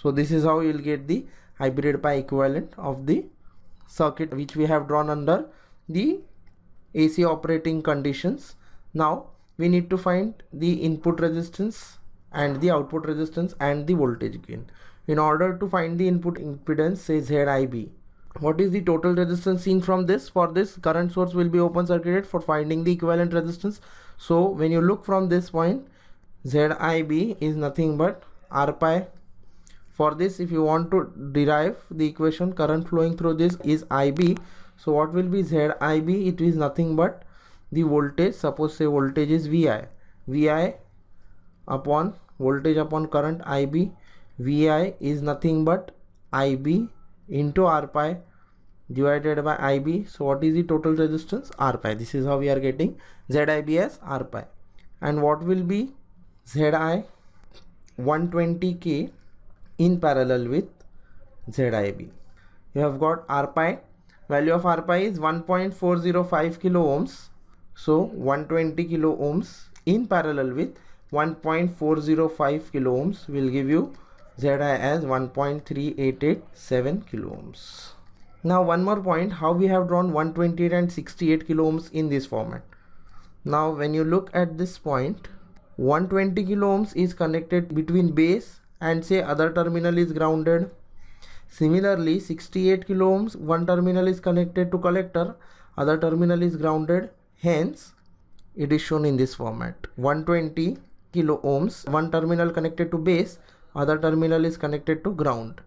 So this is how you will get the hybrid pi equivalent of the circuit which we have drawn under the AC operating conditions. Now we need to find the input resistance and the output resistance and the voltage gain. In order to find the input impedance, say ZIB, what is the total resistance seen from this? For this, current source will be open circuited for finding the equivalent resistance. So when you look from this point, ZIB is nothing but R pi. For this, if you want to derive the equation, current flowing through this is IB. So what will be ZIB? It is nothing but the voltage. Suppose say voltage is VI. VI upon voltage upon current IB. VI is nothing but IB into R pi divided by IB. So what is the total resistance? R pi. This is how we are getting ZIB as R pi. And what will be ZI? 120K in parallel with ZIB. You have got R pi. Value of R pi is 1.405 kilo ohms. So 120 kilo ohms in parallel with 1.405 kilo ohms will give you Zi as 1.3887 kilo ohms. Now one more point, how we have drawn 128 and 68 kilo ohms in this format. Now when you look at this point, 120 kilo ohms is connected between base and say other terminal is grounded. Similarly 68 kilo ohms, one terminal is connected to collector, other terminal is grounded. Hence it is shown in this format. 120 kilo ohms, one terminal connected to base, other terminal is connected to ground.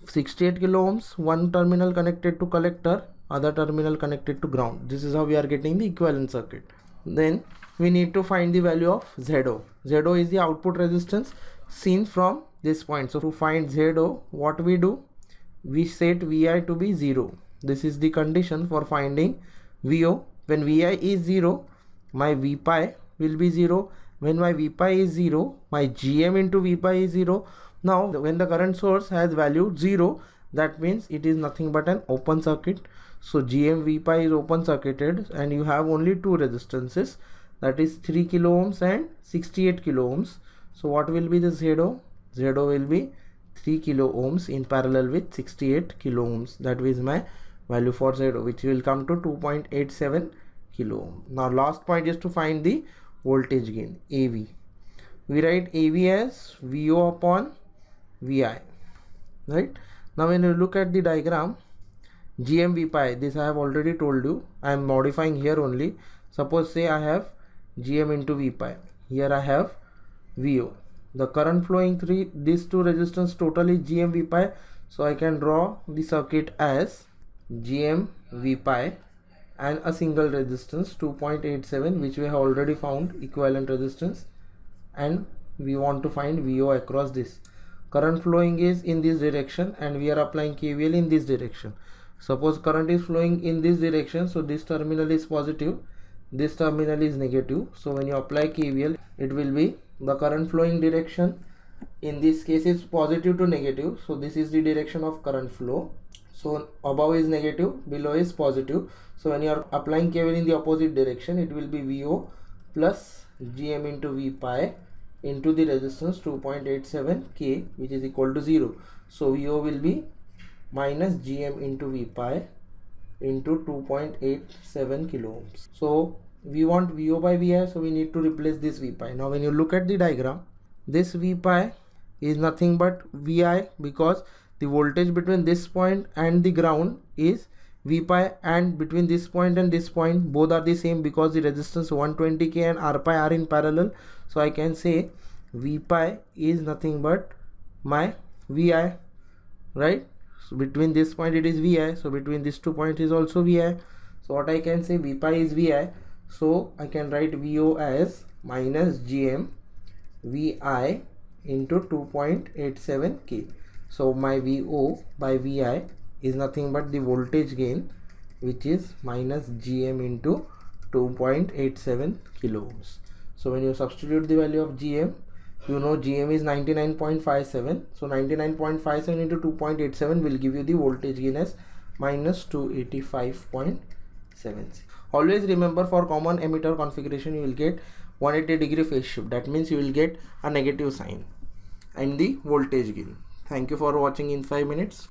68 kilo ohms, one terminal connected to collector, other terminal connected to ground. This is how we are getting the equivalent circuit. Then we need to find the value of ZO. ZO is the output resistance seen from this point. So to find ZO, what we do? We set Vi to be 0. This is the condition for finding VO. When Vi is 0, my V pi will be 0. When my V pi is 0, my Gm into V pi is 0. Now when the current source has value 0, that means it is nothing but an open circuit. So Gm V pi is open circuited and you have only two resistances, that is 3 kilo ohms and 68 kilo ohms. So what will be the ZO? ZO will be 3 kilo ohms in parallel with 68 kilo ohms. That is my value for ZO, which will come to 2.87 kilo ohm. Now last point is to find the voltage gain, AV. We write AV as VO upon VI, right? Now when you look at the diagram, Gm V pi, this I have already told you, I am modifying here only. Suppose say I have Gm into V pi, here I have VO. The current flowing through these two resistance total is Gm V pi, so I can draw the circuit as Gm V pi and a single resistance 2.87, which we have already found equivalent resistance, and we want to find VO across this. Current flowing is in this direction and we are applying KVL in this direction. Suppose current is flowing in this direction, so this terminal is positive, this terminal is negative. So when you apply KVL, it will be the current flowing direction in this case is positive to negative. So this is the direction of current flow. So above is negative, below is positive. So when you are applying KVL in the opposite direction, it will be VO plus Gm into V pi into the resistance 2.87 K, which is equal to 0. So VO will be minus Gm into V pi into 2.87 kilo ohms. So we want VO by Vi, so we need to replace this V pi. Now when you look at the diagram, this V pi is nothing but Vi, because the voltage between this point and the ground is V pi, and between this point and this point both are the same because the resistance 120K and R pi are in parallel. So I can say V pi is nothing but my Vi, right? So between this point it is Vi, so between these 2 points is also Vi. So what I can say, V pi is Vi, so I can write VO as minus Gm Vi into 2.87 K. So my VO by Vi is nothing but the voltage gain, which is minus Gm into 2.87 kilo ohms. So when you substitute the value of Gm, you know Gm is 99.57. So 99.57 into 2.87 will give you the voltage gain as minus 285.76. Always remember, for common emitter configuration you will get 180 degree phase shift. That means you will get a negative sign and the voltage gain. Thank you for watching in 5 minutes.